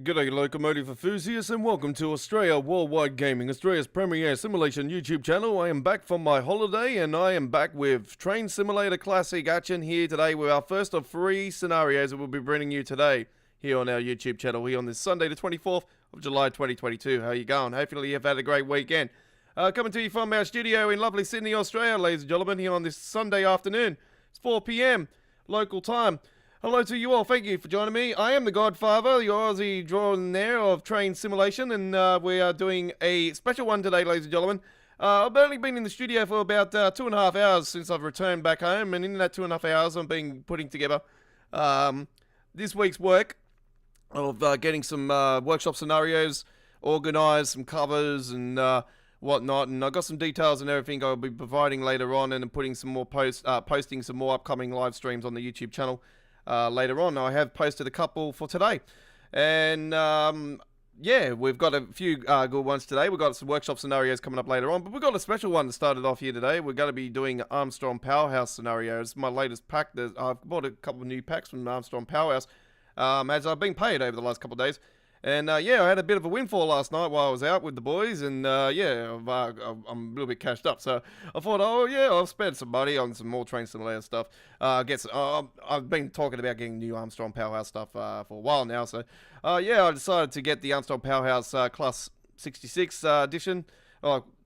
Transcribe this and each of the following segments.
G'day locomotive enthusiasts and welcome to Australia Worldwide Gaming, Australia's premier simulation YouTube channel. I am back from my holiday and I am back with Train Simulator Classic action here today with our first of 3 scenarios that we'll be bringing you today here on our YouTube channel here on this Sunday the 24th of July 2022. How you going? Hopefully you've had a great weekend. Coming to you from our studio in lovely Sydney, Australia, ladies and gentlemen, here on this Sunday afternoon. It's 4 PM local time. Hello to you all, thank you for joining me. I am the Godfather, your Aussie drawn there of train simulation, and we are doing a special one today, ladies and gentlemen. I've only been in the studio for about 2.5 hours since I've returned back home, and in that 2.5 hours I've been putting together this week's work of getting some workshop scenarios organised, some covers and whatnot, and I've got some details and everything I'll be providing later on, and putting some more posting some more upcoming live streams on the YouTube channel. Later on. I have posted a couple for today, and yeah, we've got a few good ones today. We've got some workshop scenarios coming up later on, but we've got a special one that started off here today. We're going to be doing Armstrong Powerhouse scenarios. My latest pack. I've bought a couple of new packs from Armstrong Powerhouse as I've been paid over the last couple of days. And yeah, I had a bit of a windfall last night while I was out with the boys, and yeah, I'm a little bit cashed up. So I thought, oh yeah, I'll spend some money on some more train simulator stuff. I've been talking about getting new Armstrong Powerhouse stuff for a while now. So yeah, I decided to get the Armstrong Powerhouse Class 66 edition,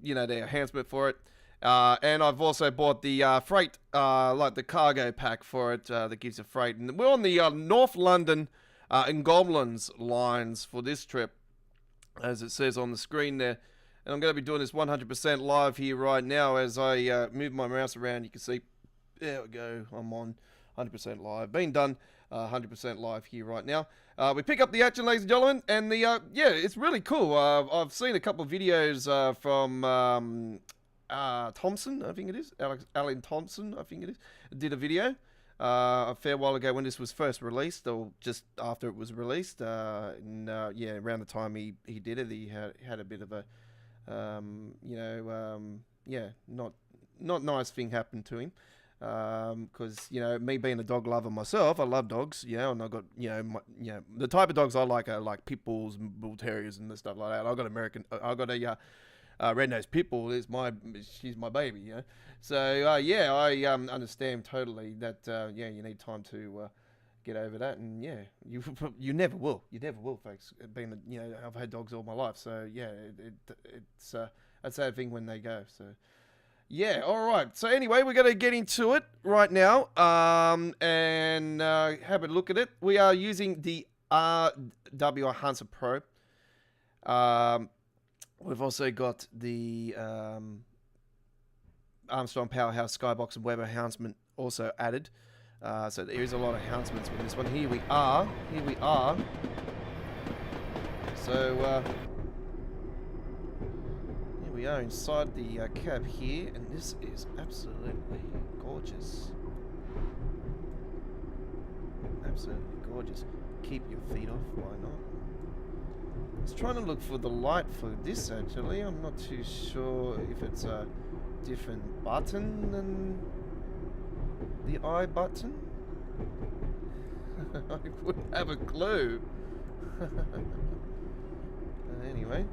you know, the enhancement for it. And I've also bought the freight, like the cargo pack for it that gives you freight. And we're on the North London and Goblin's lines for this trip, as it says on the screen there. And I'm going to be doing this 100% live here right now as I move my mouse around. You can see, there we go, I'm on 100% live. Been done 100% live here right now. We pick up the action, ladies and gentlemen, and the yeah, it's really cool. I've seen a couple of videos from Thompson, I think it is, Alan Thompson, I think it is, did a video a fair while ago when this was first released, or just after it was released, and yeah, around the time he did it, he had a bit of a you know, yeah, not nice thing happened to him, because you know, me being a dog lover myself, I love dogs, you know, and I got, you know, the type of dogs I like are like pit bulls and bull terriers and stuff like that. I got a red-nosed pit bull. She's my baby, you know. So yeah, I understand totally that yeah, you need time to get over that, and yeah, you never will, folks. Being, you know, I've had dogs all my life, so yeah, it's a sad thing when they go. So yeah, all right. So anyway, we're gonna get into it right now, and have a look at it. We are using the Enhancement Pro. We've also got the Armstrong Powerhouse Skybox and Web Enhancement also added. So there is a lot of enhancements with this one. Here we are. So here we are inside the cab here, and this is absolutely gorgeous. Absolutely gorgeous. Keep your feet off, why not? I was trying to look for the light for this actually. I'm not too sure if it's a different button than the I button. I wouldn't have a clue. Anyway.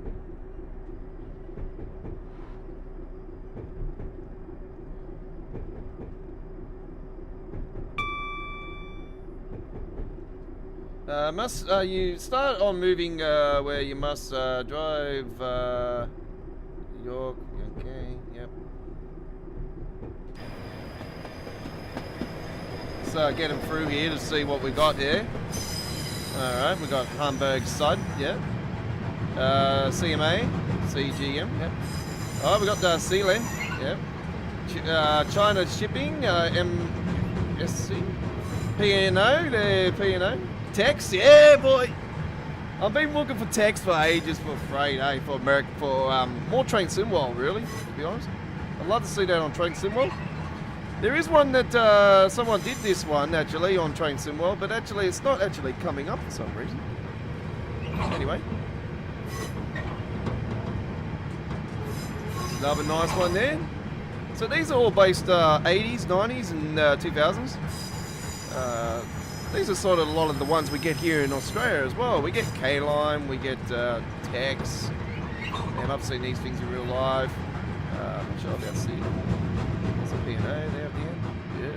You start on moving where you must drive York. Okay, yep. So get them through here to see what we got here. Alright, we got Hamburg Sud, yeah. CMA, CGM, yep. Oh, we got Sealand, yep. China Shipping, MSC, P&O, the P&O. Text? Yeah, boy. I've been looking for text for ages for freight, eh? For America, for more Train Sim World, really, to be honest. I'd love to see that on Train Sim World. There is one that someone did this one actually on Train Sim World, but actually it's not actually coming up for some reason. Anyway. Another nice one there. So these are all based 80s, 90s and 2000s. These are sort of a lot of the ones we get here in Australia as well. We get K-Line, we get Tex, and I've seen these things in real life. I'm not sure about see. There's a P&O there at the end. Yeah.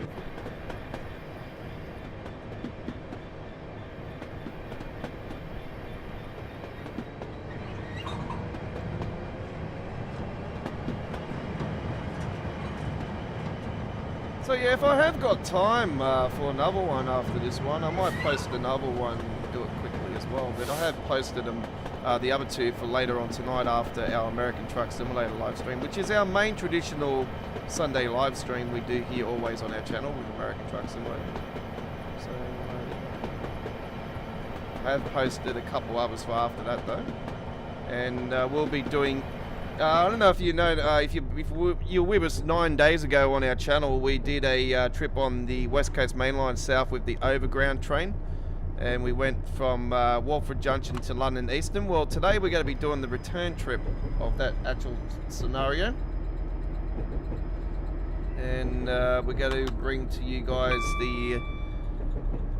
So yeah, if I have got time for another one after this one, I might post another one, do it quickly as well. But I have posted them, the other two, for later on tonight after our American Truck Simulator live stream, which is our main traditional Sunday live stream we do here always on our channel with American Truck Simulator. So I have posted a couple others for after that though, and we'll be doing. I don't know if you know, if you were with us 9 days ago on our channel, we did a trip on the West Coast Main Line South with the overground train, and we went from Walford Junction to London Euston. Well, today we're going to be doing the return trip of that actual scenario, and we're going to bring to you guys the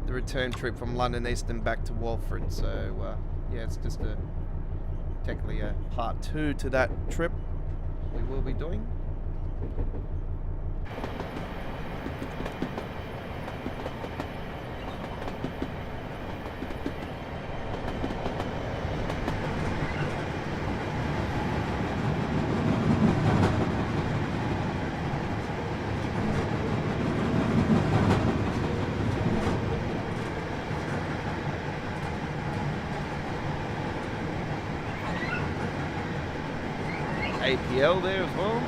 return trip from London Euston back to Walford. So yeah, it's just technically a part 2 to that trip we will be doing. APL there as well.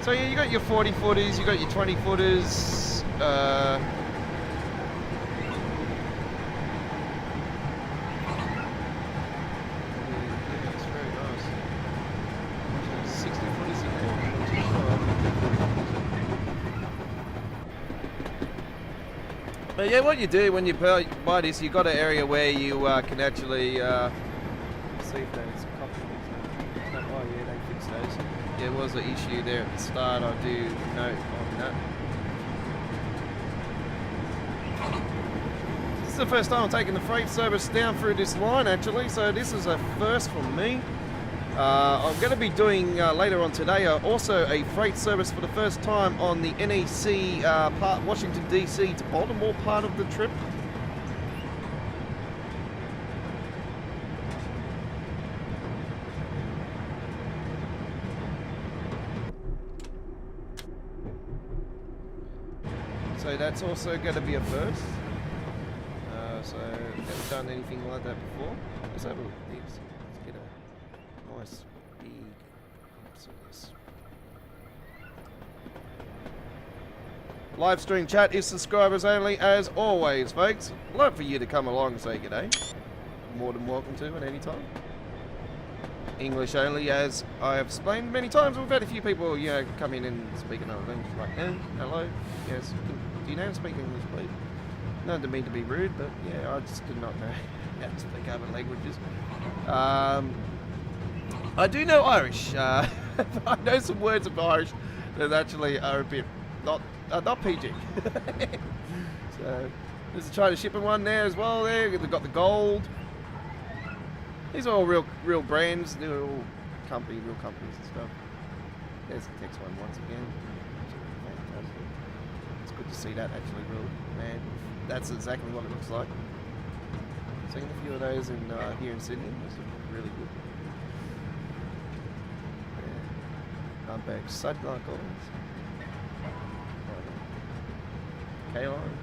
So yeah, you got your 40 footers, you got your 20 footers. Yeah, it's very nice. 60 footers in there. But yeah, what you do when you buy this, you got an area where you can actually see if there's a couple. Oh yeah, they fixed those. There was an issue there at the start, I do note on that. This is the first time I'm taking the freight service down through this line actually, so this is a first for me. I'm going to be doing later on today also a freight service for the first time on the NEC part, Washington DC to Baltimore part of the trip. So that's also going to be a first. So never done anything like that before. Let's have a look at this. Let's get a nice big service. Live stream chat is subscribers only as always, folks. Love for you to come along and say g'day. More than welcome to at any time. English only, as I have explained many times. We've had a few people, you know, come in and speak another language, like, hello, yes, do you know how to speak English, please? Not to mean to be rude, but yeah, I just did not know how to speak other languages. I do know Irish. I know some words of Irish that actually are a bit not PG. So there's a China shipping one there as well. There, they've got the gold. These are all real brands. They're all real companies and stuff. There's the text one once again. It's good to see that actually real, man. That's exactly what it looks like. Seen a few of those in here in Sydney. Those look really good. Yeah. Unbagged side like always. K-Line.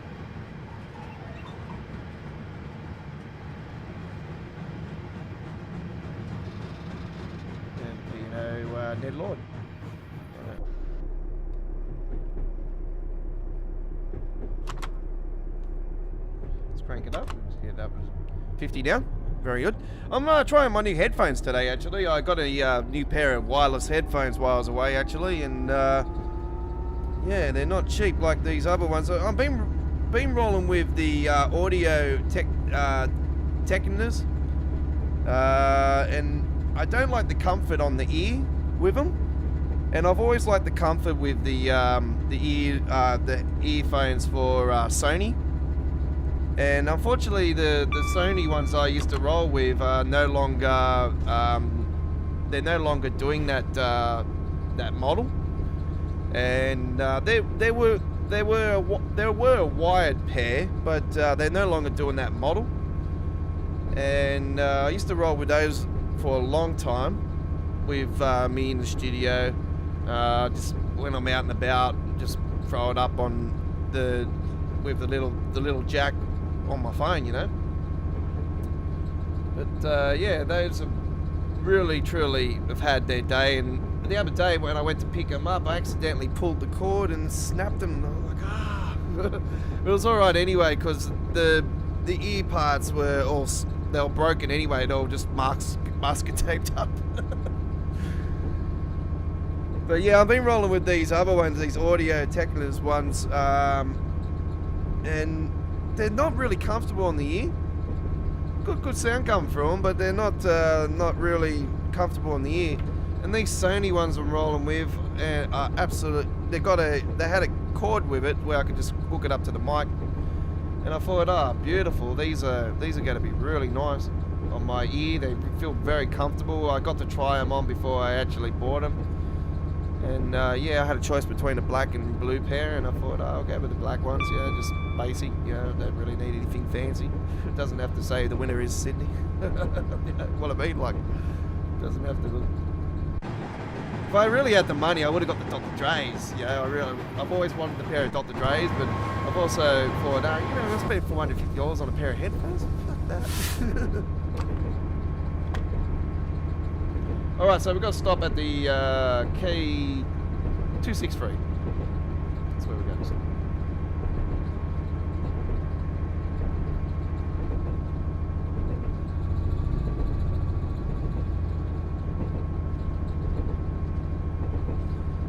Ned Lord. crank it up. Yeah, that was 50 now. Very good. I'm trying my new headphones today, actually. I got a new pair of wireless headphones while I was away, actually, and yeah, they're not cheap like these other ones. I've been rolling with the audio Techninas, and I don't like the comfort on the ear with them, and I've always liked the comfort with the earphones for Sony. And unfortunately, the Sony ones I used to roll with are no longer they're no longer doing that that model. And they were a wired pair, but they're no longer doing that model. And I used to roll with those for a long time with me in the studio. Just when I'm out and about, just throw it up on with the little jack on my phone, you know. But yeah, those have really truly have had their day. And the other day when I went to pick them up, I accidentally pulled the cord and snapped them. And I was like, ah. It was all right anyway, because the ear parts were all broken anyway. They all just masking taped up. But yeah, I've been rolling with these other ones, these Audio Techninas ones, and they're not really comfortable on the ear. Good sound coming through them, but they're not really comfortable on the ear. And these Sony ones I'm rolling with are absolute. They had a cord with it where I could just hook it up to the mic, and I thought, beautiful. These are going to be really nice on my ear. They feel very comfortable. I got to try them on before I actually bought them. And yeah, I had a choice between a black and blue pair, and I thought, I'll go with the black ones. Yeah, just basic. You know, don't really need anything fancy. It doesn't have to say the winner is Sydney. You know what I mean? Like, it doesn't have to look. If I really had the money, I would have got the Dr. Dre's. You know, I've always wanted a pair of Dr. Dre's, but I've also thought, you know, I spent $450 on a pair of headphones. Fuck that. Alright, so we've got to stop at the K263. That's where we're going to stop.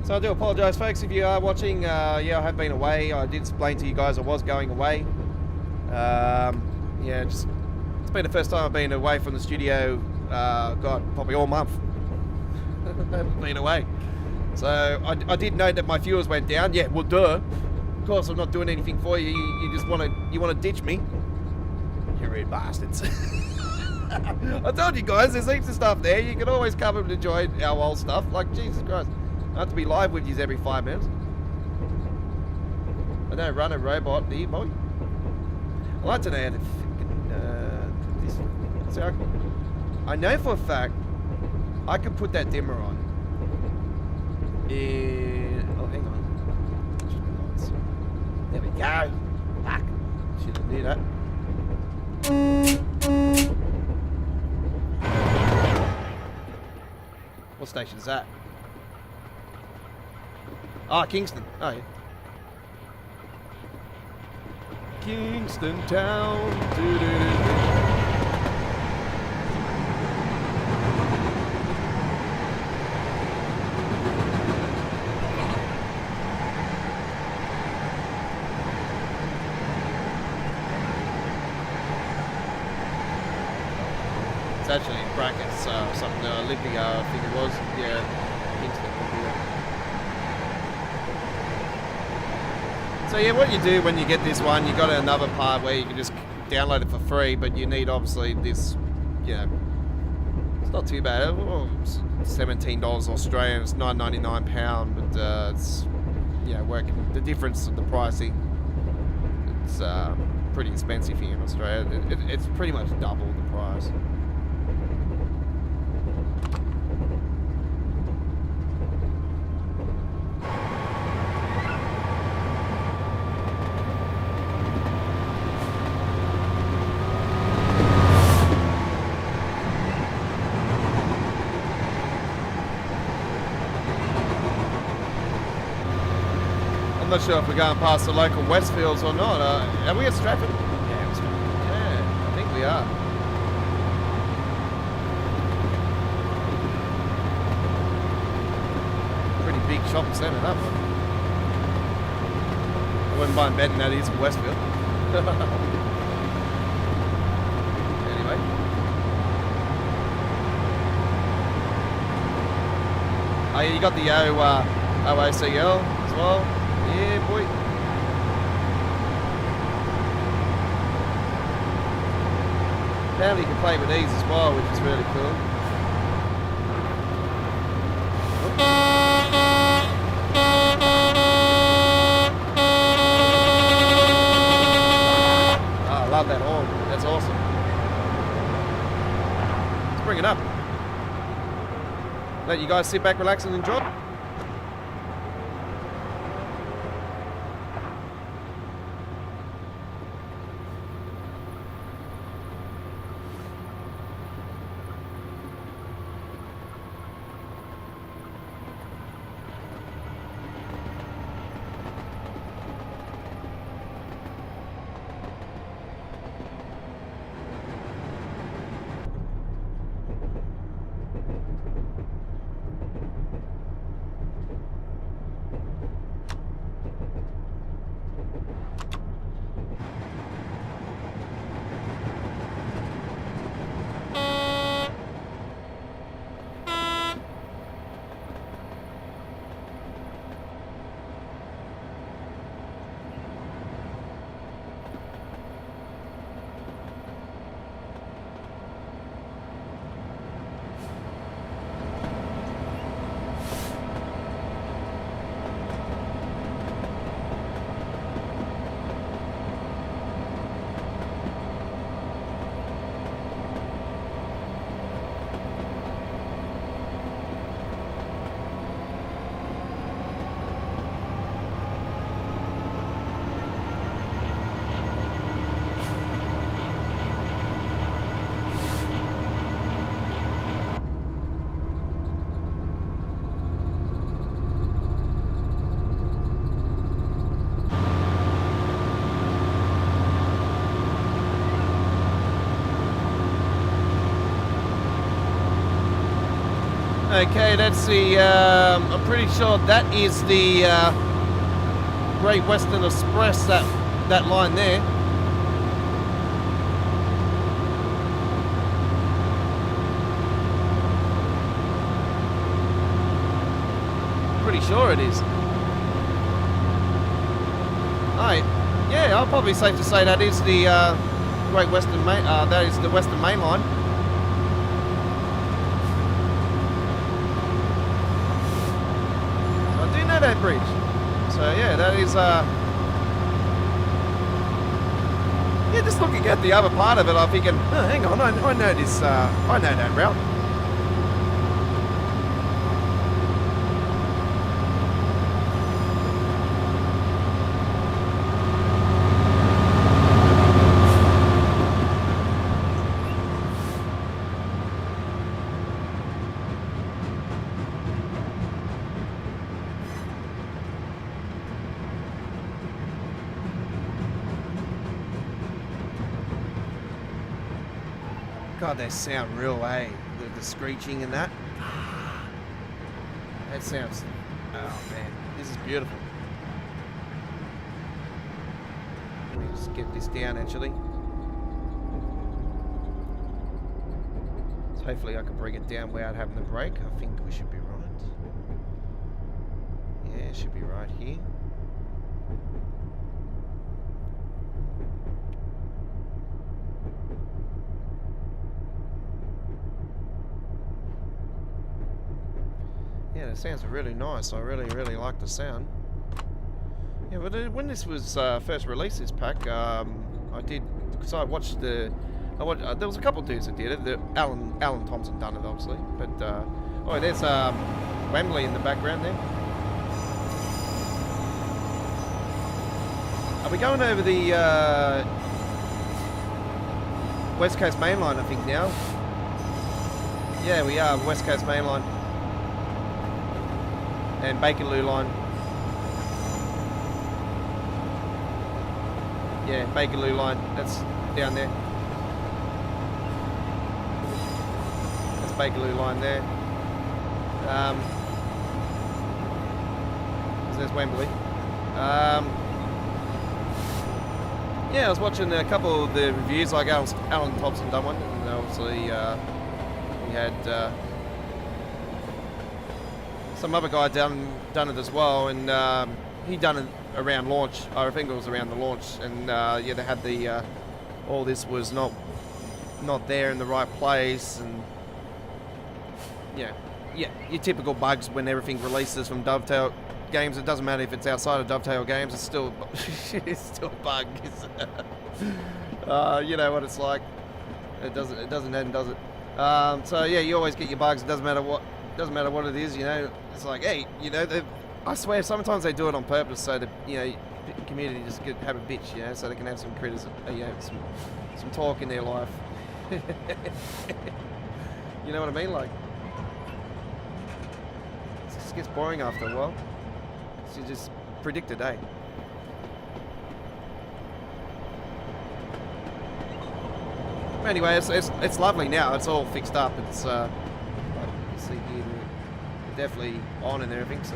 So I do apologise, folks, if you are watching. Yeah, I have been away. I did explain to you guys I was going away. Yeah, it's been the first time I've been away from the studio, God, probably all month. I haven't been away. So I did note that my viewers went down. Yeah, well, duh. Of course, I'm not doing anything for you. You just want to ditch me. You rude bastards. I told you guys, there's heaps of stuff there. You can always come and enjoy our old stuff. Like, Jesus Christ. I have to be live with you every 5 minutes. I don't run a robot, do you, boy? I'd like to know how to this. So I know for a fact I can put that dimmer on. Oh, hang on. There we go. Fuck. Shouldn't do that. What station is that? Ah, Kingston. Oh, yeah. Kingston Town. It's actually in brackets, something Olympia, I think it was. Yeah, Kingston Olympia. So yeah, what you do when you get this one, you got another part where you can just download it for free, but you need obviously this, you know, it's not too bad. Well, it's $17 Australian, it's £9.99, but it's, you know, working the difference of the pricing. It's pretty expensive here in Australia. It's pretty much double the price. I'm not sure if we're going past the local Westfields or not. Are we at Stratford? Yeah, we're Stratford. we are. Pretty big shopping centre, that one. I wouldn't mind betting that is Westfield. Anyway. Oh, yeah, you got the OOCL as well. Yeah, boy. Apparently you can play with these as well, which is really cool. Oh, I love that horn. That's awesome. Let's bring it up. Let you guys sit back, relax, and enjoy. Okay, that's the, I'm pretty sure that is the Great Western Express, that line there. Pretty sure it is. Alright, yeah, I'll probably safe to say that is the Great Western Main, that is the Western Main Line. That bridge. So yeah, that is yeah, just looking at the other part of it, I'm thinking, oh, hang on, I know this, I know that route. God, they sound real, eh? The screeching and that. That sounds... Oh, man. This is beautiful. Let me just get this down, actually. So hopefully I can bring it down without having to brake. I think we should be right. Yeah, it should be right here. Yeah, it sounds really nice. I really like the sound. Yeah, but when this was first released, this pack, I did, because I watched there was a couple of dudes that did it. Alan Thompson done it, obviously. But oh, there's Wembley in the background there. Are we going over the West Coast Main Line, I think now? Yeah, we are West Coast Main Line. And Bakerloo line. Yeah, Bakerloo line. That's down there. Bakerloo line there. There's Wembley. Yeah, I was watching a couple of the reviews, like Alan Thompson done one, and obviously we had some other guy done it as well, and he done it around launch. I think it was around the launch, and yeah, they had the all this was not there in the right place, and yeah, your typical bugs when everything releases from Dovetail games. It doesn't matter if it's outside of Dovetail games, it's still it's still a bug. You know what it's like. It doesn't end, does it? So yeah, you always get your bugs. It doesn't matter what it is. You know, it's like, hey, you know, I swear sometimes they do it on purpose so that, you know, the community just have a bitch, you know, so they can have some criticism, you know, some talk in their life. You know what I mean? Like, it just gets boring after a while. So you just predict a day. Anyway, it's lovely now. It's all fixed up. It's like you see here, they're definitely on and everything. So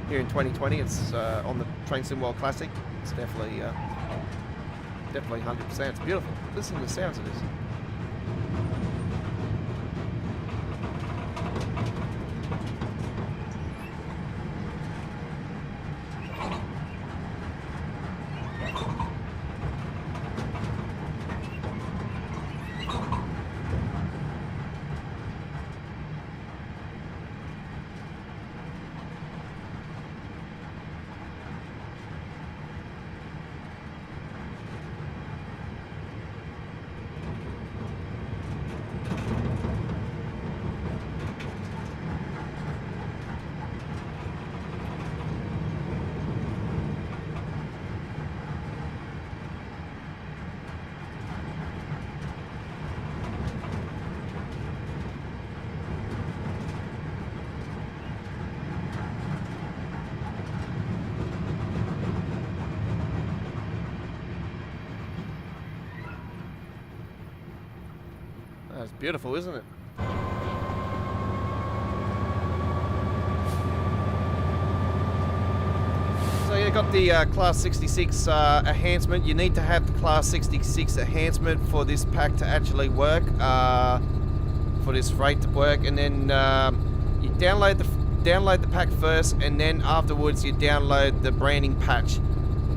here in 2020, it's on the Train Sim World Classic. It's definitely 100%. It's beautiful. Listen to the sounds of this. That's beautiful, isn't it? So you got the Class 66 enhancement. You need to have the Class 66 enhancement for this pack to actually work, for this freight to work, and then you download the pack first, and then afterwards you download the branding patch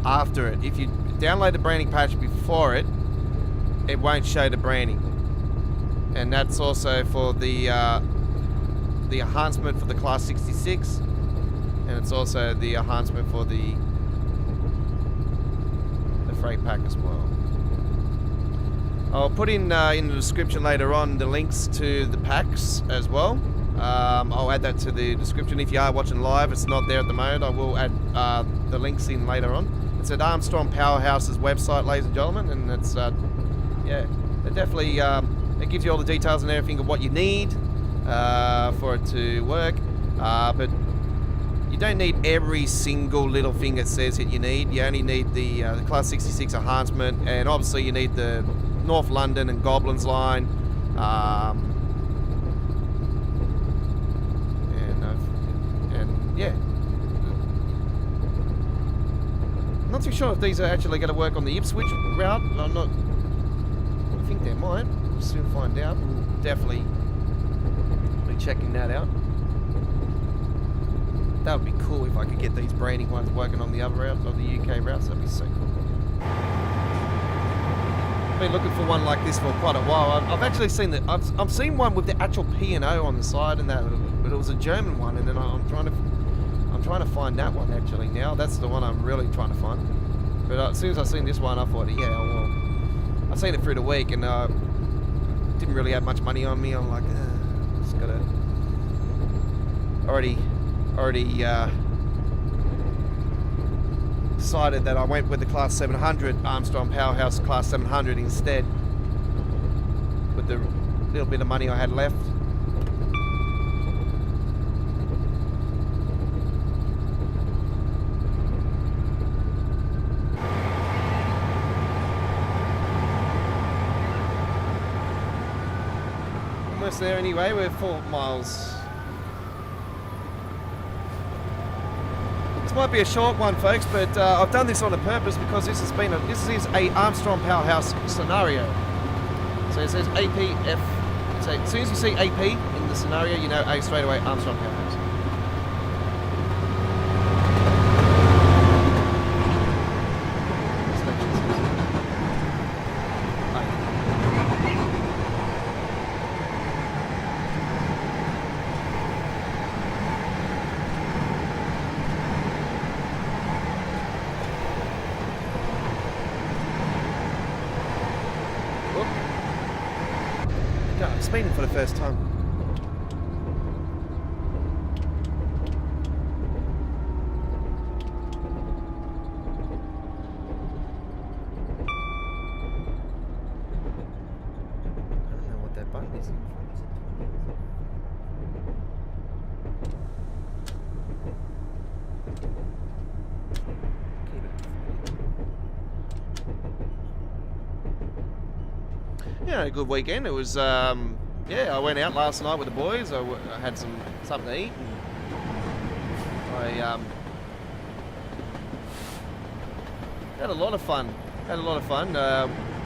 after it. If you download the branding patch before it, it won't show the branding. And that's also for the enhancement for the Class 66, and it's also the enhancement for the freight pack as well. I'll put in the description later on the links to the packs as well. I'll add that to the description. If you are watching live, it's not there at the moment. I will add the links in later on. It's at Armstrong Powerhouse's website, ladies and gentlemen, and it's yeah, it definitely it gives you all the details and everything of what you need for it to work, but you don't need every single little thing it says that you need. You only need the Class 66 enhancement, and obviously you need the North London and Goblin's line, and yeah. I'm not too sure if these are actually going to work on the Ipswich route. I think they might. We'll soon find out. We'll definitely be checking that out. That would be cool if I could get these branding ones working on the other routes, of the UK routes. That'd be so cool. I've been looking for one like this for quite a while. I've actually seen that. I've seen one with the actual P&O on the side, and that, but it was a German one. And then I'm trying to find that one actually now. That's the one I'm really trying to find. But as soon as I seen this one, I thought, yeah, well, I seen it through the week, and didn't really have much money on me. I'm like, just gotta already decided that I went with the Class 700, Armstrong Powerhouse Class 700 instead, with the little bit of money I had left. almost there anyway. We're 4 miles. This might be a short one, folks, but I've done this on a purpose because this is a Armstrong Powerhouse scenario. So it says APF. So as soon as you see AP in the scenario, you know straight away Armstrong Powerhouse. I'm speeding for the first time. I don't know what that button is. Yeah, a good weekend. It was, yeah, I went out last night with the boys. I had something to eat. And I had a lot of fun.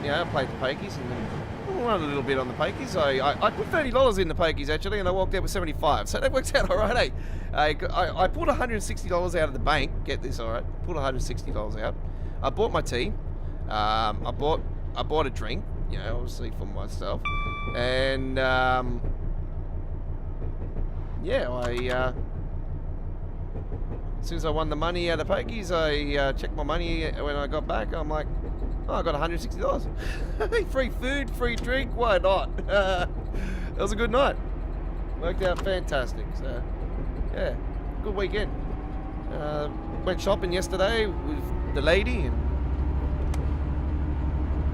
Yeah, I played the pokies and then won a little bit on the pokies. I put $30 in the pokies actually, and I walked out with 75. So that works out all right, eh? I pulled $160 out of the bank. Get this, all right? Pulled $160 out. I bought my tea. I bought a drink. You know, obviously for myself, and yeah, as soon as I won the money out of pokies, I checked my money when I got back. I'm like, oh, I got $160. Free food, free drink, why not? It was a good night. Worked out fantastic. So, yeah, good weekend. Went shopping yesterday with the lady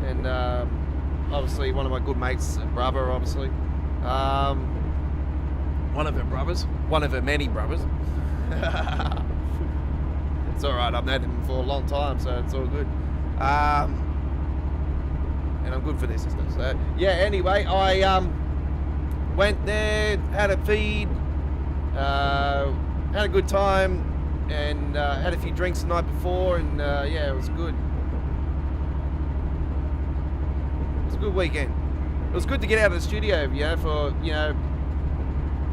and obviously one of my good mates, brother, obviously. One of her brothers. One of her many brothers. It's alright, I've known him for a long time, so it's all good. And I'm good for this and stuff. So, yeah, anyway, I went there, had a feed, had a good time, and had a few drinks the night before, and yeah, it was good. Good weekend. It was good to get out of the studio, you know,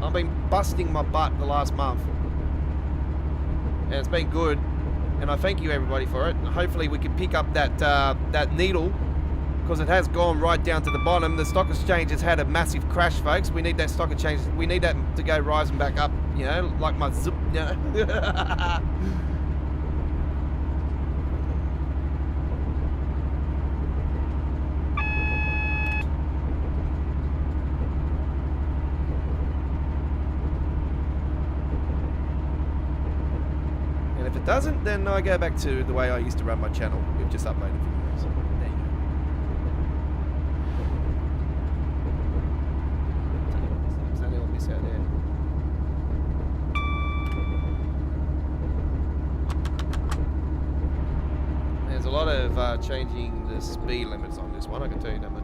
I've been busting my butt the last month, and it's been good, and I thank you everybody for it. Hopefully we can pick up that needle, because it has gone right down to the bottom. The stock exchange has had a massive crash, folks. We need that stock exchange, we need that to go rising back up, you know, like my zip, you know. If it doesn't, then I go back to the way I used to run my channel with just uploading videos. There you go. There's only one miss out there. There's a lot of changing the speed limits on this one, I can tell you that much.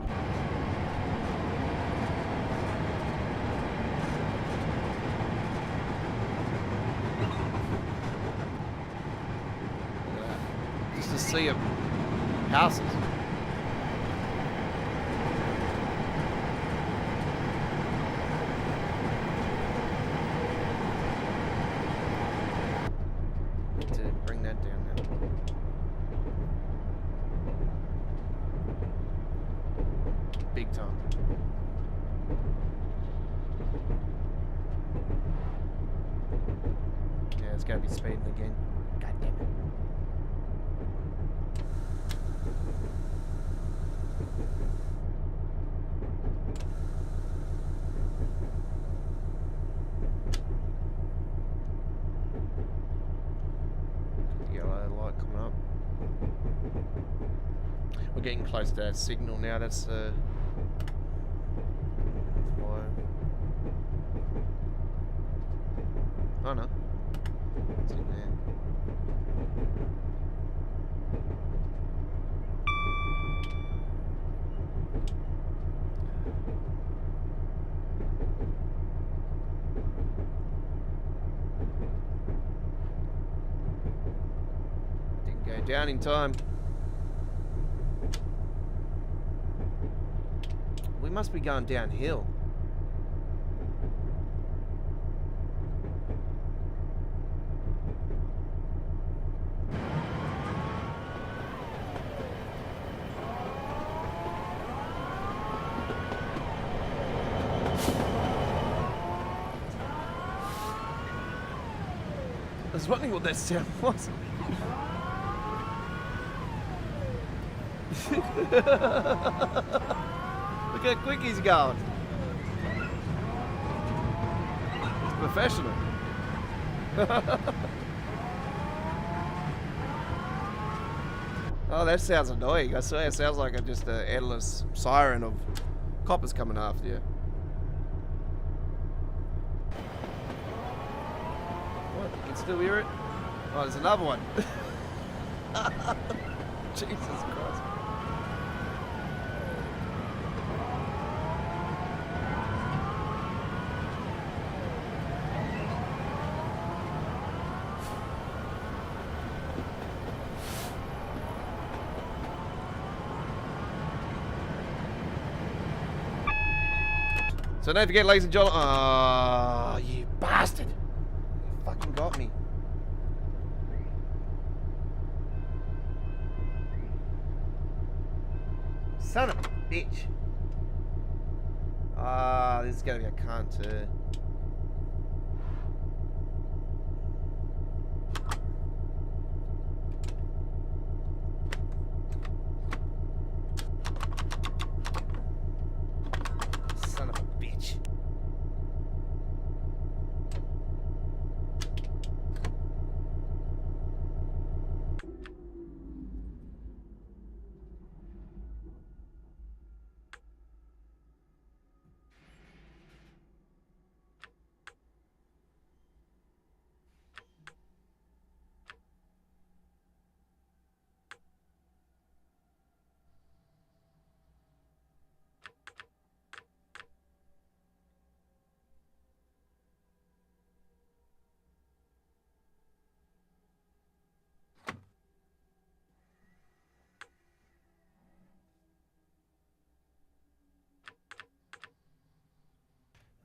Sea of houses. Need to bring that down now. Big time. Yeah, it's gotta be speeding again. God damn it. We're getting close to that signal now. That's why. Oh no, it's in there. down in time. We must be going downhill. I was wondering what that sound was. Look how quick he's going. He's professional. Oh, that sounds annoying. I swear it sounds like just an endless siren of coppers coming after you. What? You can still hear it? Oh, there's another one. Jesus Christ. So don't forget, ladies and gentlemen. Oh, you bastard. You fucking got me. Son of a bitch. Ah, this is gonna be a cunt too. Son of a bitch.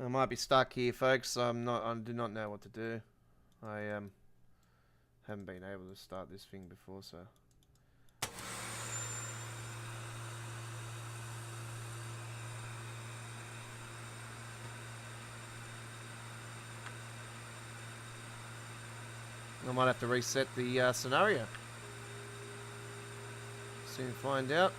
I might be stuck here, folks. I do not know what to do. I haven't been able to start this thing before, so. I might have to reset the scenario. Soon find out.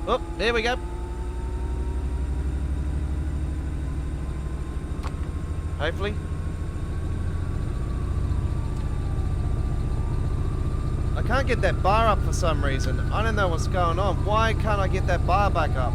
Oh, there we go. Hopefully. I can't get that bar up for some reason. I don't know what's going on. Why can't I get that bar back up?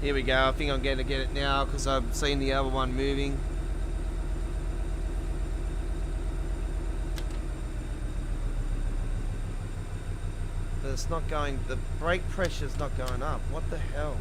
Here we go. I think I'm going to get it now because I've seen the other one moving. But it's not going, the brake pressure's not going up. What the hell?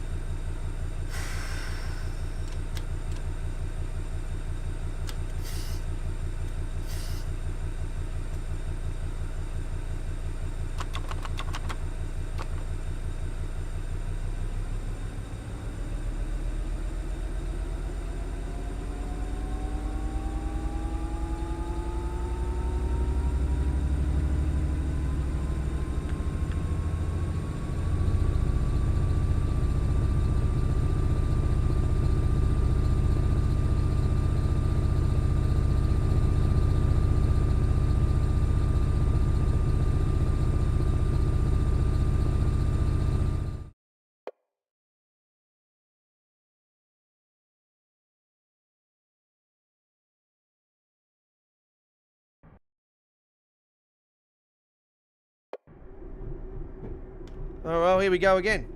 Oh well, here we go again.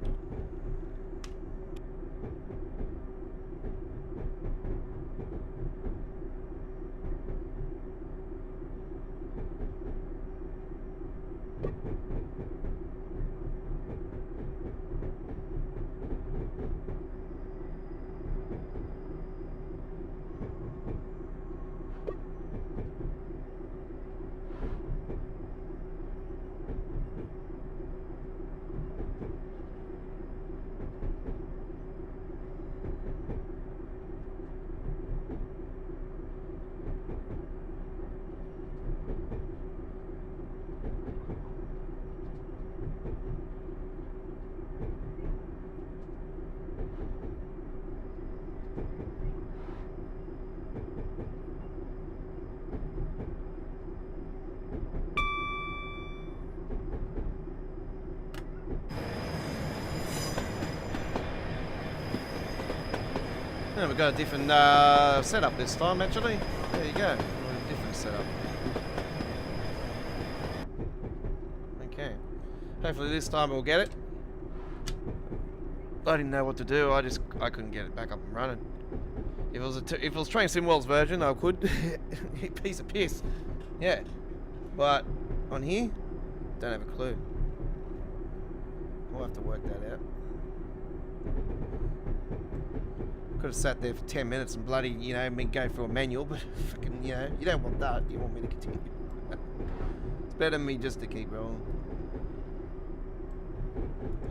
Yeah, we've got a different setup this time, actually. There you go. A different setup. Okay. Hopefully this time we'll get it. I didn't know what to do. I couldn't get it back up and running. If it was Train Sim World's version, I could. Piece of piss. Yeah. But on here, don't have a clue. We'll have to work that out. Could have sat there for 10 minutes and bloody, you know, me go through a manual, but fucking, you know, you don't want that. You want me to continue. It's better than me just to keep rolling.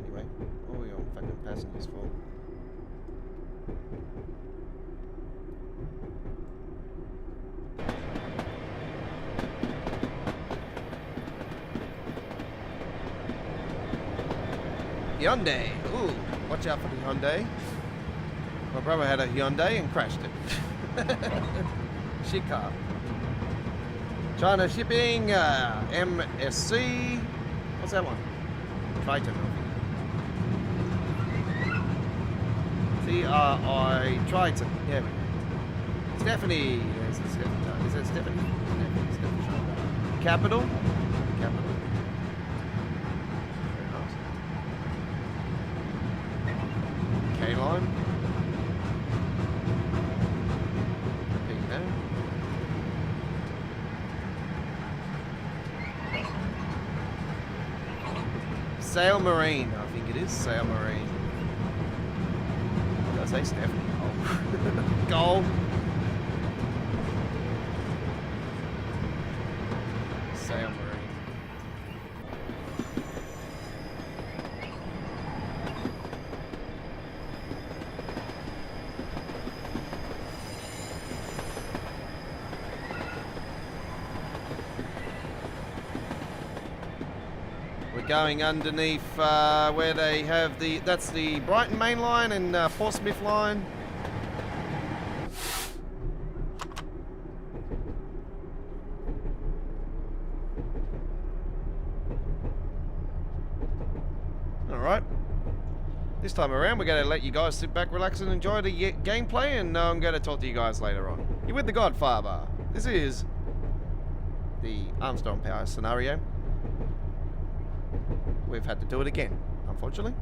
Anyway, what are we on fucking passengers for? Hyundai. Ooh, watch out for the Hyundai. My brother had a Hyundai and crashed it. Shit car. China Shipping, MSC. What's that one? Triton. CRI Triton. Yeah, we go. Stephanie. Is it Stephanie? Stephanie. Capital. Capital. Very nice. K-Line. Sail Marine, I think it is. Sail Marine. Did I say Stephanie? Oh. Gold. Sail Marine. Going underneath where they have that's the Brighton main line and Portsmouth line. Alright. This time around we're going to let you guys sit back, relax and enjoy the gameplay, and I'm going to talk to you guys later on. You're with the Godfather. This is the Armstrong Powerhouse scenario. We've had to do it again, unfortunately.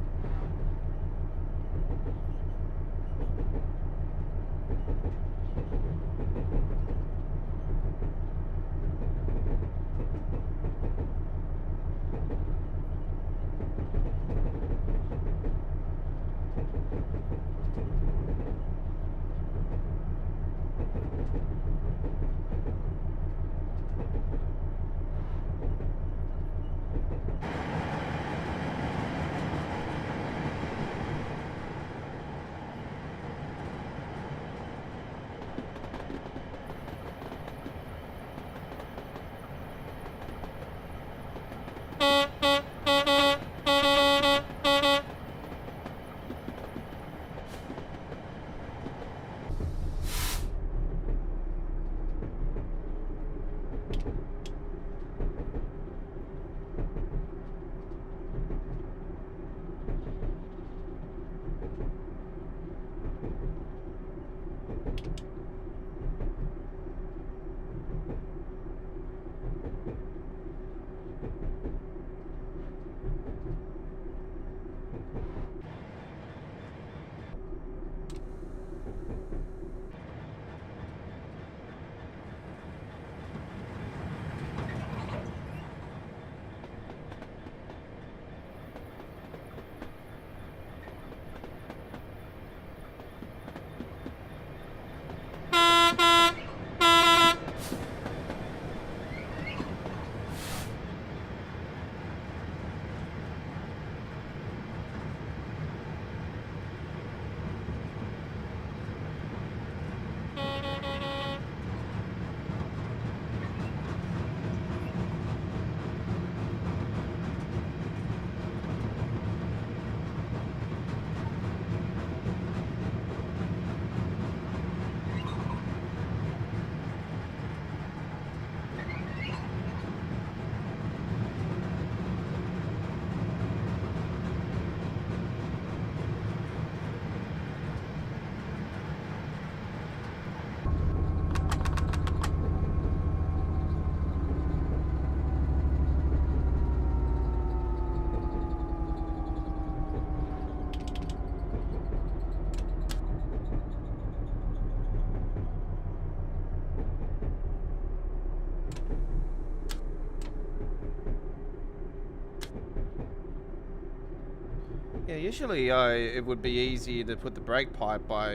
Yeah, usually it would be easier to put the brake pipe by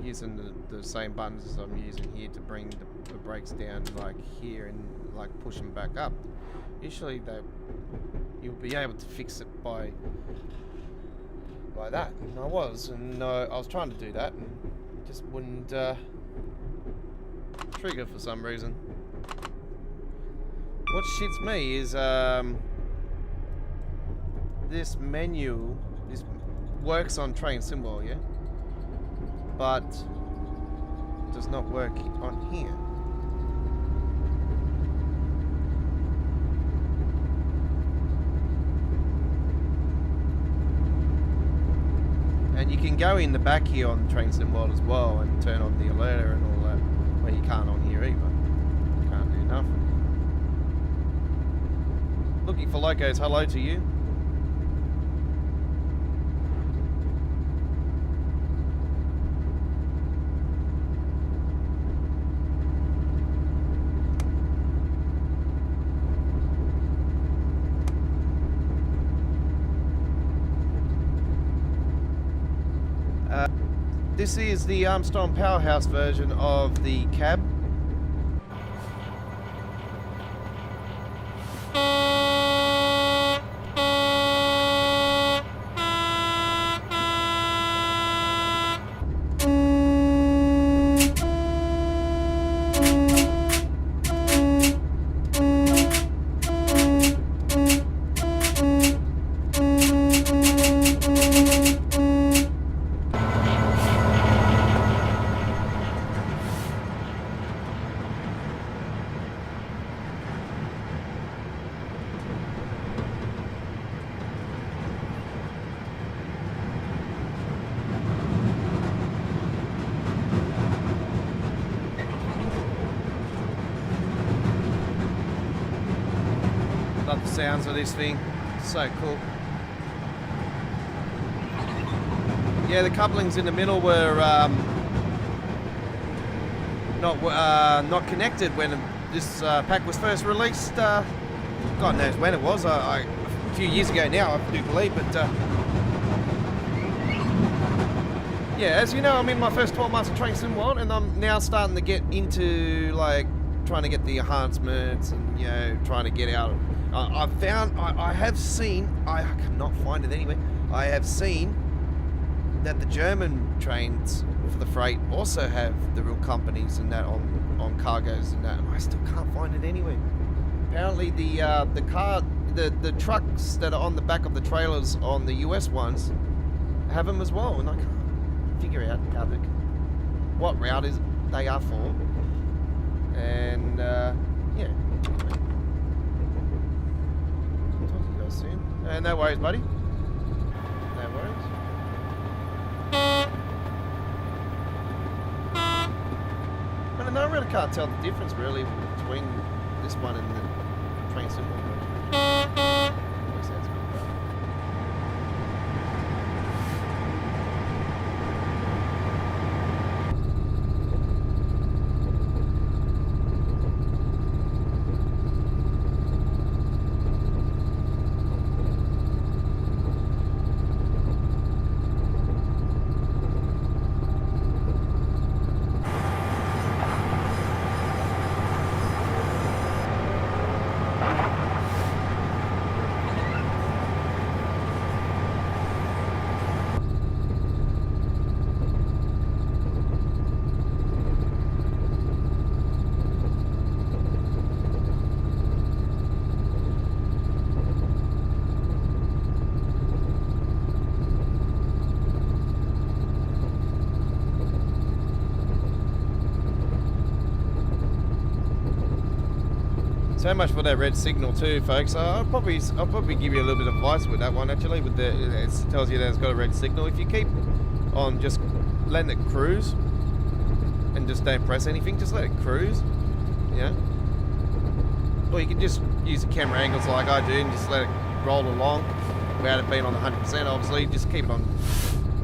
using the same buttons as I'm using here to bring the brakes down like here and like push them back up. Usually you'll be able to fix it by that. And I was trying to do that and it just wouldn't trigger for some reason. What shits me is this menu. This works on Train Symbol, yeah, but does not work on here. And you can go in the back here on Train Symbol as well and turn on the alerter and all that, where you can't on here either. Can't do nothing. Looking for locos, hello to you. This is the Armstrong Powerhouse version of the cab. Love the sounds of this thing, so cool. Yeah, the couplings in the middle were not connected when this pack was first released. God knows when it was. A few years ago now, I do believe. But yeah, as you know, I'm in my first 12 months of Train Sim World, and I'm now starting to get into like trying to get the enhancements and trying to get out. I have seen, I cannot find it anywhere, I have seen that the German trains for the freight also have the real companies and that on cargoes and that, and I still can't find it anywhere. Apparently the trucks that are on the back of the trailers on the US ones have them as well, and I can't figure out what route they are for. And yeah. Soon. No worries, buddy. No worries. And I really can't tell the difference really between this one and the Train Symbol version. Makes sense. So much for that red signal too, folks. I'll probably give you a little bit of advice with that one actually. With it tells you that it's got a red signal. If you keep on just letting it cruise and just don't press anything, just let it cruise. Yeah. Or you can just use the camera angles like I do and just let it roll along without it being on 100%. Obviously, just keep it on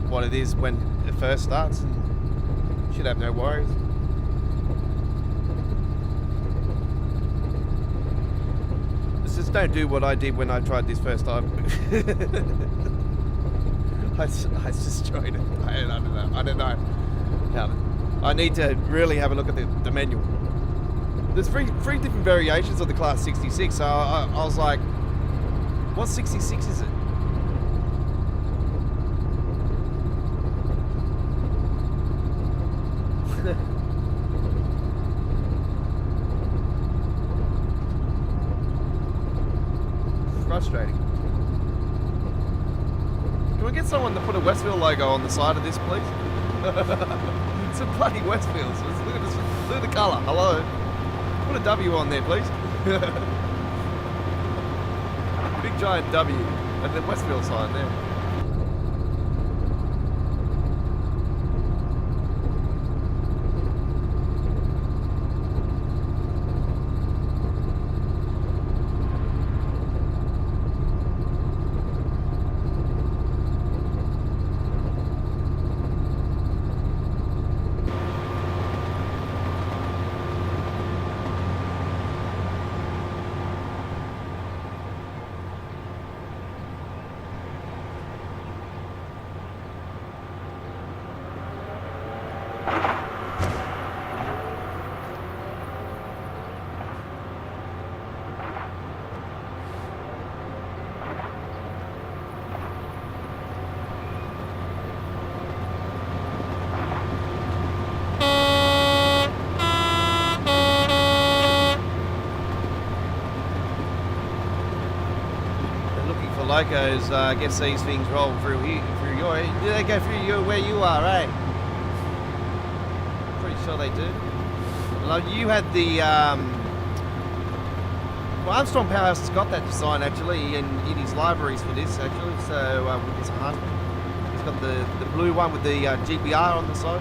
what it is when it first starts, and you should have no worries. Just don't do what I did when I tried this first time. I destroyed it. I don't know. I don't know. I need to really have a look at the manual. There's three different variations of the Class 66, so I was like, what 66 is it? Frustrating. Can we get someone to put a Westville logo on the side of this, please? It's a bloody Westfields. Look at this. Look at the colour. Hello. Put a W on there, please. Big giant W and the Westfield sign there. Locos gets these things rolled through here, they go through you where you are, eh? Pretty sure they do. Like you had the well, Armstrong Powerhouse has got that design actually in his libraries for this actually. So with his Enhancement, he's got the blue one with the GBR on the side.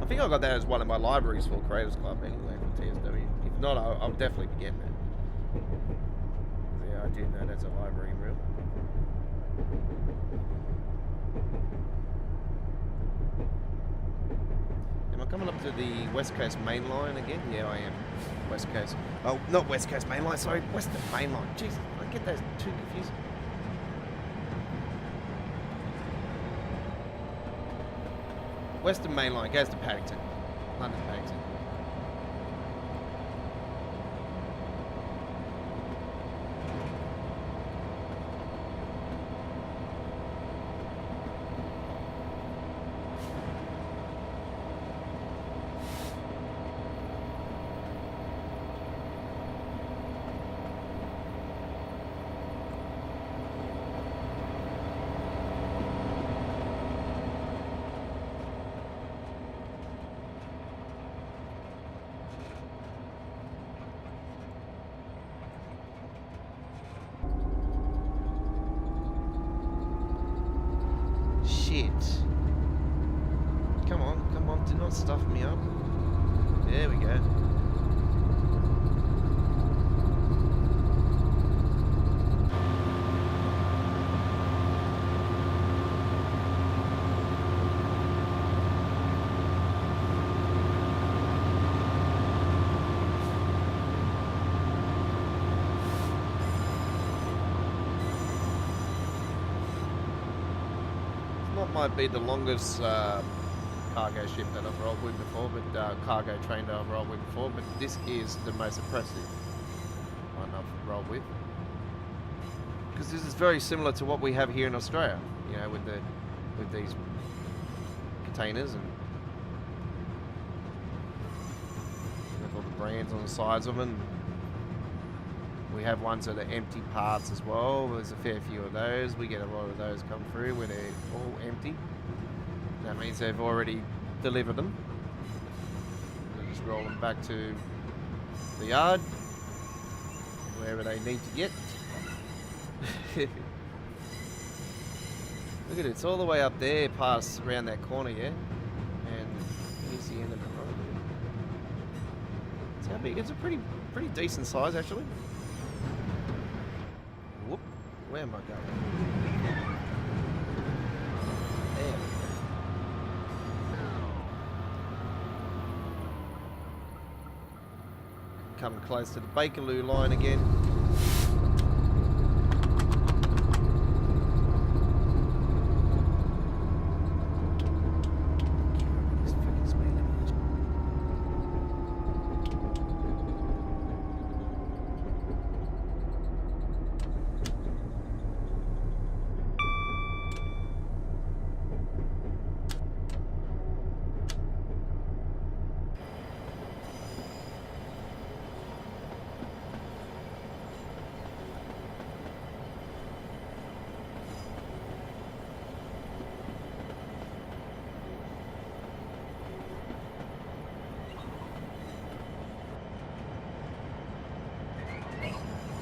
I think I got that as one of my libraries for Creators Club anyway for TSW. If not, I'll definitely be getting it. Yeah, I do know that's a library real. Am I coming up to the West Coast Main Line again? Yeah, I am. West Coast. Oh, not West Coast Main Line, sorry. Western Main Line. Jeez, I get those two confused. Western Main Line goes to Paddington. London Paddington. Shit. Come on, do not stuff me up. There we go. Might be the longest cargo ship that I've rolled with before, but cargo train that I've rolled with before, but this is the most impressive one I've rolled with. Because this is very similar to what we have here in Australia, you know, with these containers and with all the brands on the sides of them. We have ones that are empty parts as well. There's a fair few of those. We get a lot of those come through where they're all empty. That means they've already delivered them. They just roll them back to the yard, wherever they need to get. Look at it, it's all the way up there, past around that corner, yeah? And here's the end of the road. It's how big? It's a pretty decent size actually. Whoop, where am I going? coming close to the Bakerloo line again.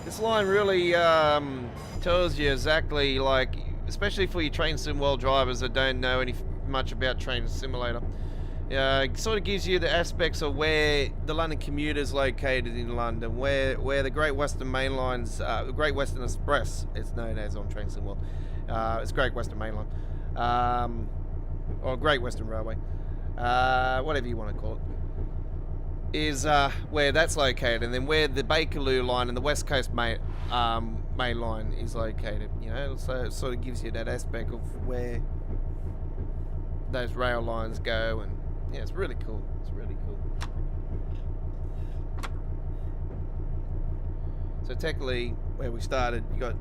This line really tells you exactly, like, especially for your train sim world drivers that don't know much about Train Simulator. It sort of gives you the aspects of where the London commuter is located in London, where the Great Western Main Line's, Great Western Express, it's known as on Train Sim World. It's Great Western Main Line, or Great Western Railway, whatever you want to call it. Is where that's located, and then where the Bakerloo line and the West Coast main line is located. You know, so it sort of gives you that aspect of where those rail lines go, and yeah, it's really cool. It's really cool. So technically, where we started, you got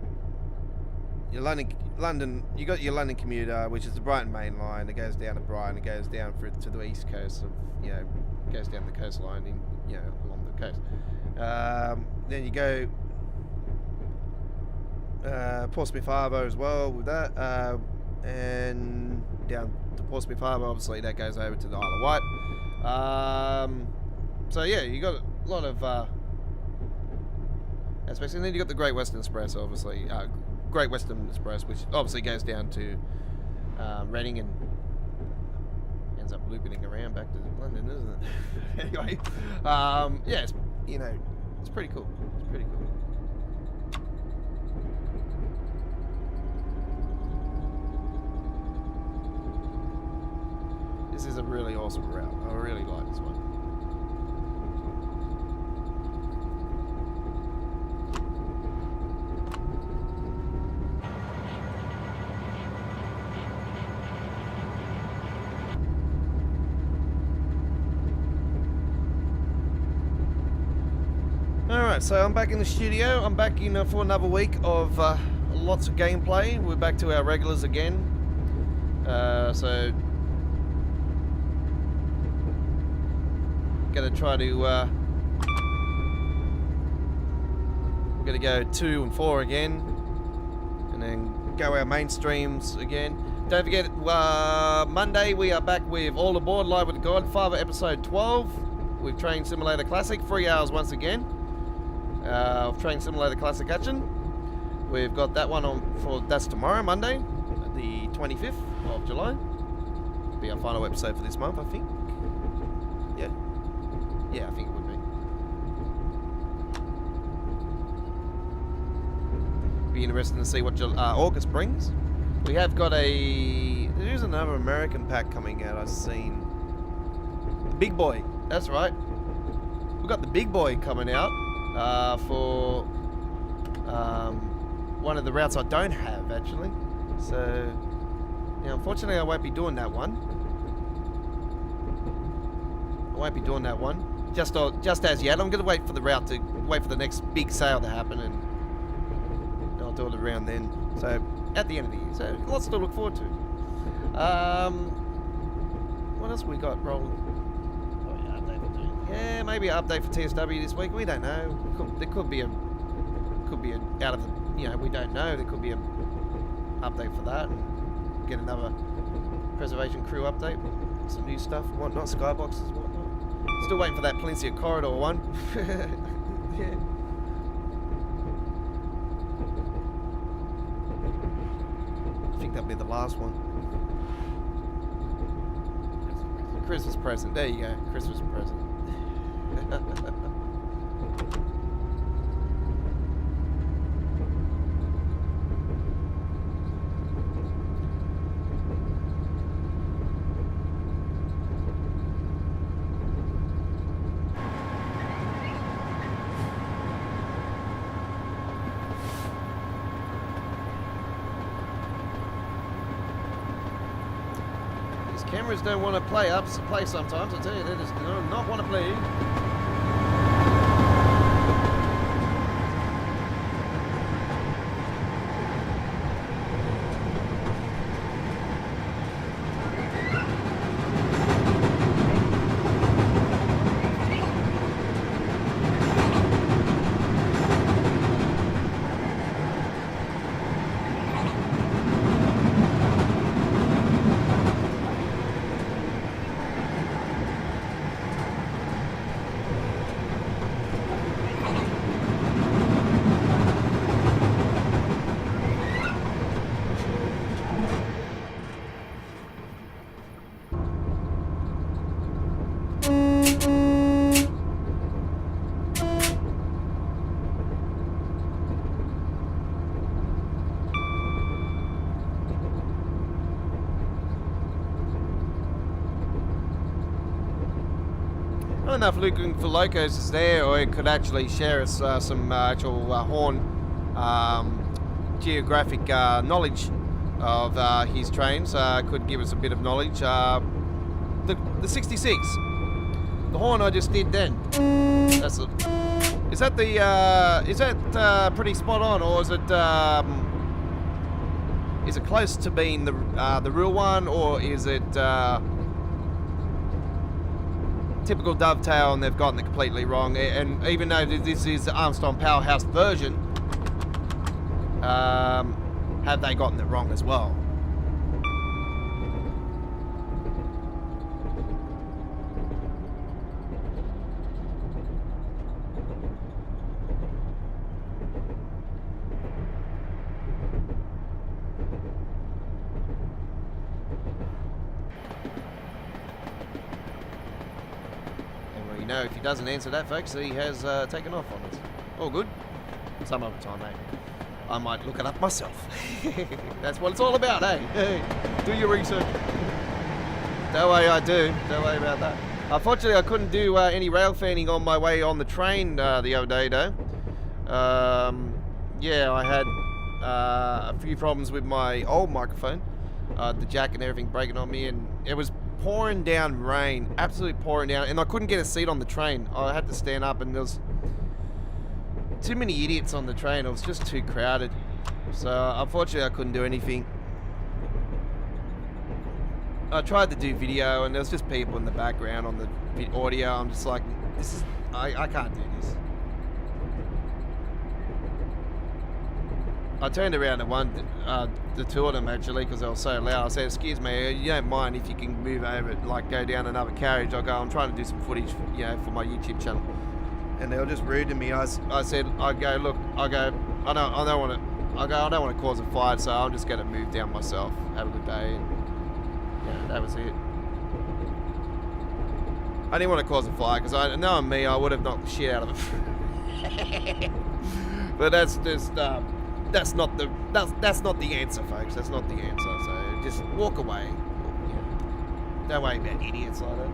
your London. You got your London commuter, which is the Brighton main line. It goes down to Brighton. It goes down to the east coast of, you know, goes down the coastline, in, you know, along the coast. Then you go Portsmouth Harbour as well with that, and down to Portsmouth Harbour. Obviously, that goes over to the Isle of Wight. So yeah, you got a lot of aspects, and then you got the Great Western Express, obviously. Great Western Express, which obviously goes down to Reading and ends up looping around back to London, isn't it? Anyway, yeah, it's, you know, it's pretty cool. It's pretty cool. This is a really awesome route. I really like this one. Alright, so I'm back in the studio. I'm back in for another week of lots of gameplay. We're back to our regulars again. So gonna try to we're gonna go 2 and 4 again, and then go our main streams again. Don't forget, Monday we are back with All Aboard Live with the Godfather episode 12 with Train Simulator Classic, 3 hours once again. Of Train Simulator Classic action. We've got that one on that's tomorrow, Monday, the 25th of July. It'll be our final episode for this month, I think. Yeah. Yeah, I think it would be. Be interesting to see what August brings. We have got there's another American pack coming out, I've seen. The Big Boy, that's right. We've got the Big Boy coming out. For one of the routes I don't have, actually. So, yeah, unfortunately I won't be doing that one. I won't be doing that one. Just as yet. I'm going to wait for the next big sale to happen, and I'll do it around then. So, at the end of the year. So, lots to look forward to. What else we got rolling? Yeah, maybe an update for TSW this week. We don't know. There could be a out of the, you know, we don't know. There could be a update for that, and get another preservation crew update, some new stuff and whatnot, skyboxes and whatnot. Still waiting for that Palencia Corridor one. Yeah. I think that'll be the last one. Christmas present. There you go. Christmas present. cameras don't want to play sometimes. I tell you, they just do not want to play. I don't know if Looking for Locos is there, or it could actually share us some actual Horn geographic knowledge of his trains. Could give us a bit of knowledge. The 66, the Horn I just did then. That's it. Is that the? Is that pretty spot on, or is it close to being the real one, or is it? Typical dovetail, and they've gotten it completely wrong. And even though this is the Armstrong Powerhouse version, have they gotten it wrong as well? No, if he doesn't answer that, folks, he has taken off on us. All good. Some other time, eh? I might look it up myself. That's what it's all about, eh? Hey, do your research. Don't worry, I do. Don't worry about that. Unfortunately, I couldn't do any rail fanning on my way on the train the other day, though. Yeah, I had a few problems with my old microphone. The jack and everything breaking on me, and it was pouring down rain, absolutely pouring down, and I couldn't get a seat on the train. I had to stand up, and there was too many idiots on the train. It was just too crowded. So unfortunately I couldn't do anything. I tried to do video, and there was just people in the background on the audio. I'm just like, this is, I can't do this. I turned around to the two of them actually, because they were so loud. I said, "Excuse me, you don't mind if you can move over, like go down another carriage?" I go, "I'm trying to do some footage, for my YouTube channel." And they were just rude to me. I said, "I go, look, I don't want to cause a fight, so I'm just going to move down myself. Have a good day." And, yeah, that was it. I didn't want to cause a fight, because knowing me, I would have knocked the shit out of it. But that's just. That's not the answer, folks. That's not the answer. So just walk away. Yeah. Don't worry about idiots like that.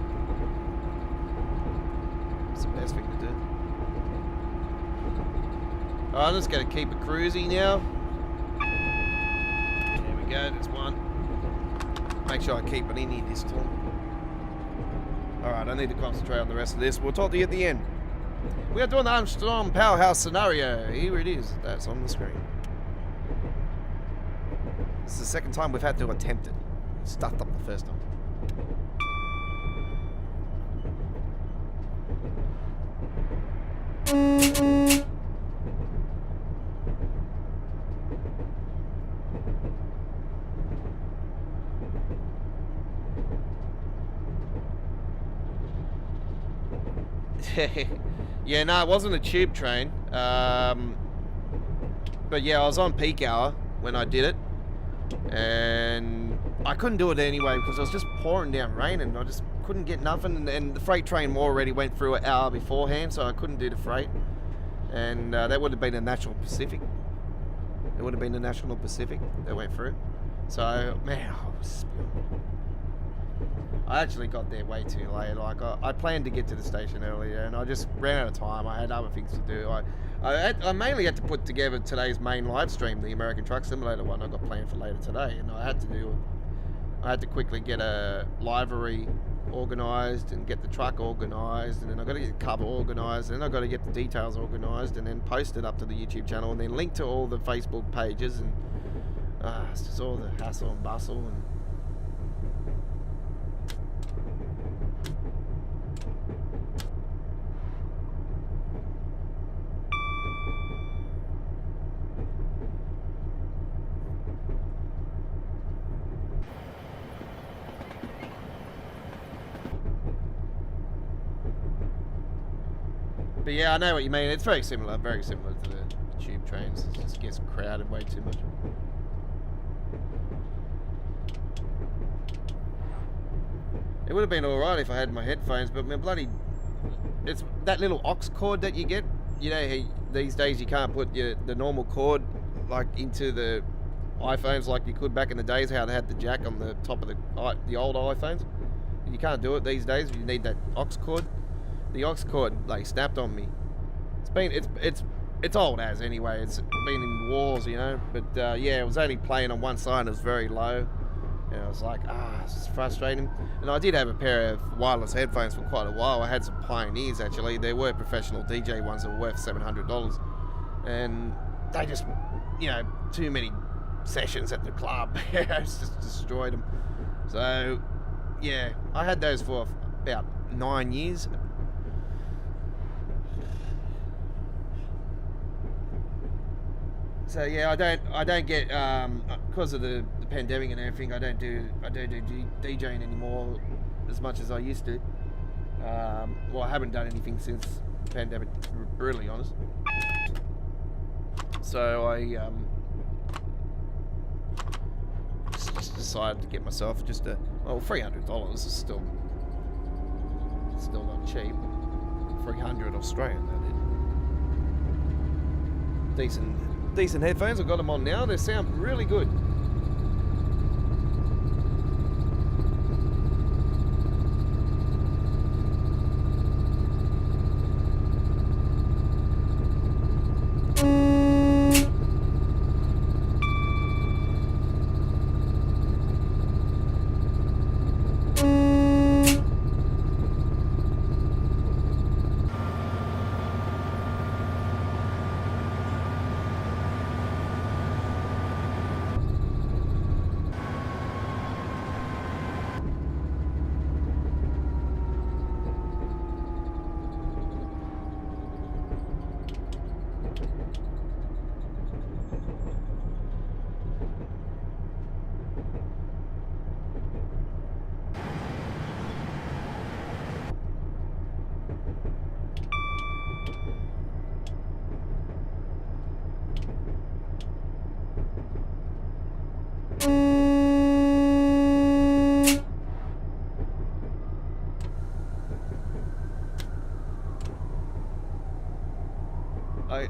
It's the best thing to do. Alright, I'm just going to keep it cruisy now. There we go. There's one. Make sure I keep it in here this time. Alright, I need to concentrate on the rest of this. We'll talk to you at the end. We are doing the Armstrong Powerhouse scenario. Here it is. That's on the screen. This is the second time we've had to attempt it. Stuffed up the first time. Yeah, no, it wasn't a tube train. But yeah, I was on peak hour when I did it. And I couldn't do it anyway because it was just pouring down rain, and I just couldn't get nothing. And the freight train already went through an hour beforehand, so I couldn't do the freight. And that would have been a National Pacific. It would have been the National Pacific that went through. So, man, I was spewing. I actually got there way too late. Like I planned to get to the station earlier, and I just ran out of time. I had other things to do. I mainly had to put together today's main live stream, the American Truck Simulator one I got planned for later today, and I had to do I had to quickly get a livery organised and get the truck organised, and then I got to get the cover organised, and then I got to get the details organised, and then post it up to the YouTube channel, and then link to all the Facebook pages, and it's just all the hassle and bustle. And but yeah, I know what you mean. It's very similar to the tube trains. It just gets crowded way too much. It would have been alright if I had my headphones, but my bloody... It's that little aux cord that you get. You know, these days you can't put the normal cord like into the iPhones like you could back in the days, how they had the jack on the top of the old iPhones. You can't do it these days. You need that aux cord. The aux cord like snapped on me. It's old as anyway. It's been in wars, you know. But yeah, it was only playing on one side. And it was very low, and I was like, it's frustrating. And I did have a pair of wireless headphones for quite a while. I had some Pioneers actually. They were professional DJ ones that were worth $700, and they just, you know, too many sessions at the club. It's just destroyed them. So yeah, I had those for about 9 years. So yeah, I don't get because of the pandemic and everything. I don't do DJing anymore as much as I used to. Well, I haven't done anything since the pandemic, to be brutally honest. So I just decided to get myself just $300 is still not cheap. 300 Australian, that is. Decent headphones. I've got them on now. They sound really good.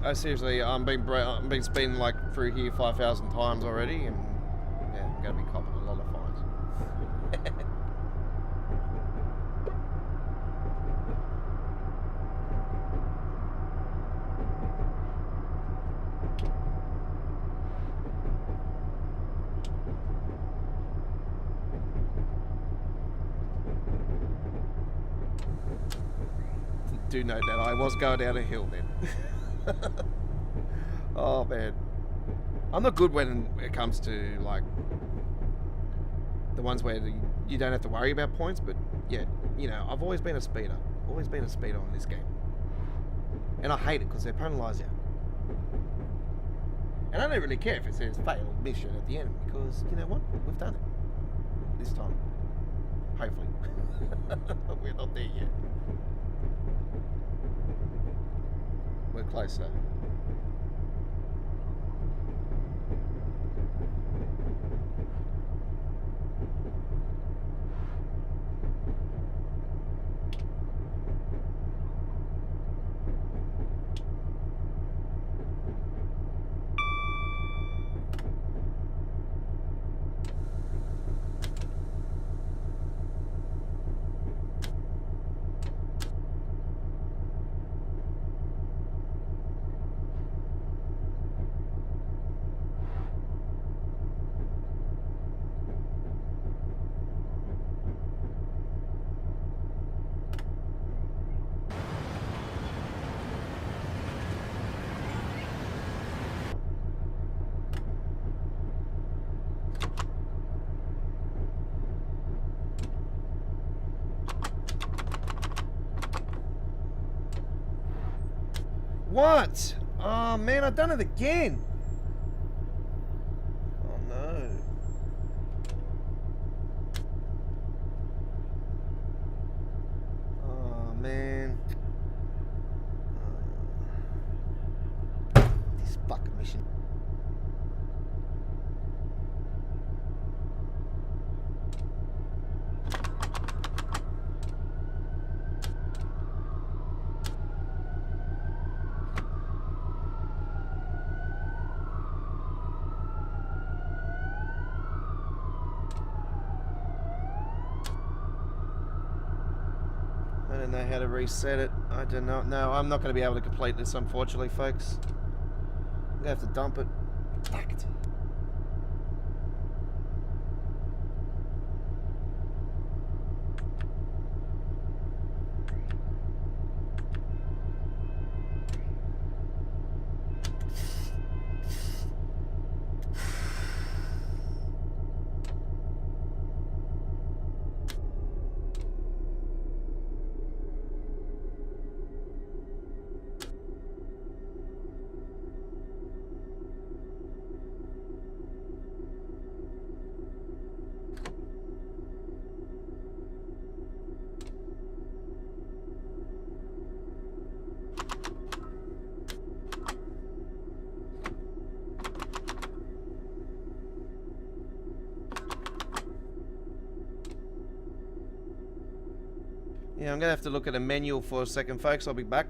I seriously, I'm been speeding like through here 5,000 times already, and yeah, I'm gonna be copping a lot of fines. Do note that I was going down a hill then. Oh man, I'm not good when it comes to like the ones where you don't have to worry about points, but yeah, you know, I've always been a speeder. Always been a speeder in this game, and I hate it because they penalise you. And I don't really care if it says failed mission at the end, because you know what, we've done it this time, hopefully. But we're not there yet. We're closer. What? Oh man, I've done it again. Oh no. Oh man. This fucking mission. I don't know how to reset it. I do not know. I'm not going to be able to complete this, unfortunately, folks. I'm going to have to dump it. Fuck it. Yeah, I'm going to have to look at a manual for a second, folks. I'll be back.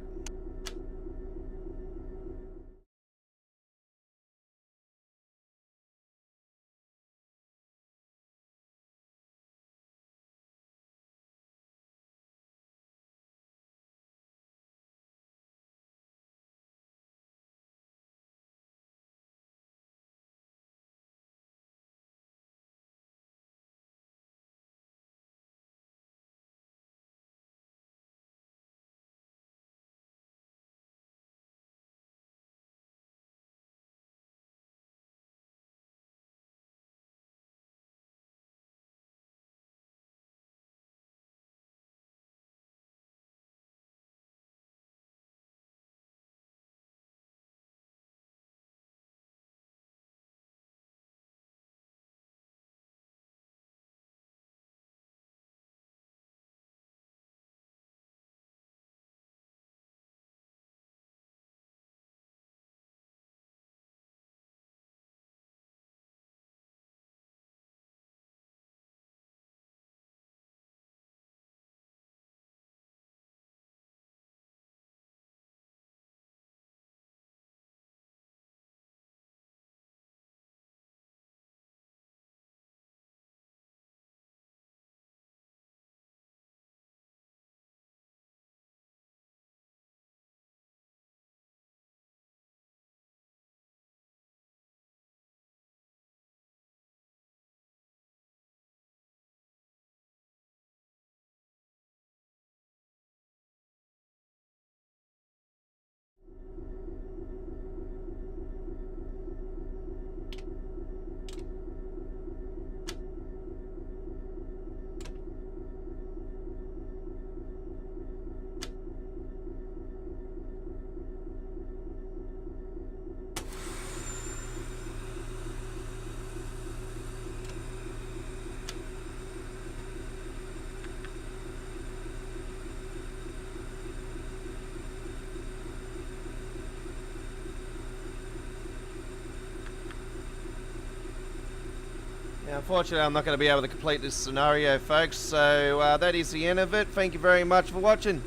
Unfortunately, I'm not going to be able to complete this scenario, folks, so that is the end of it. Thank you very much for watching.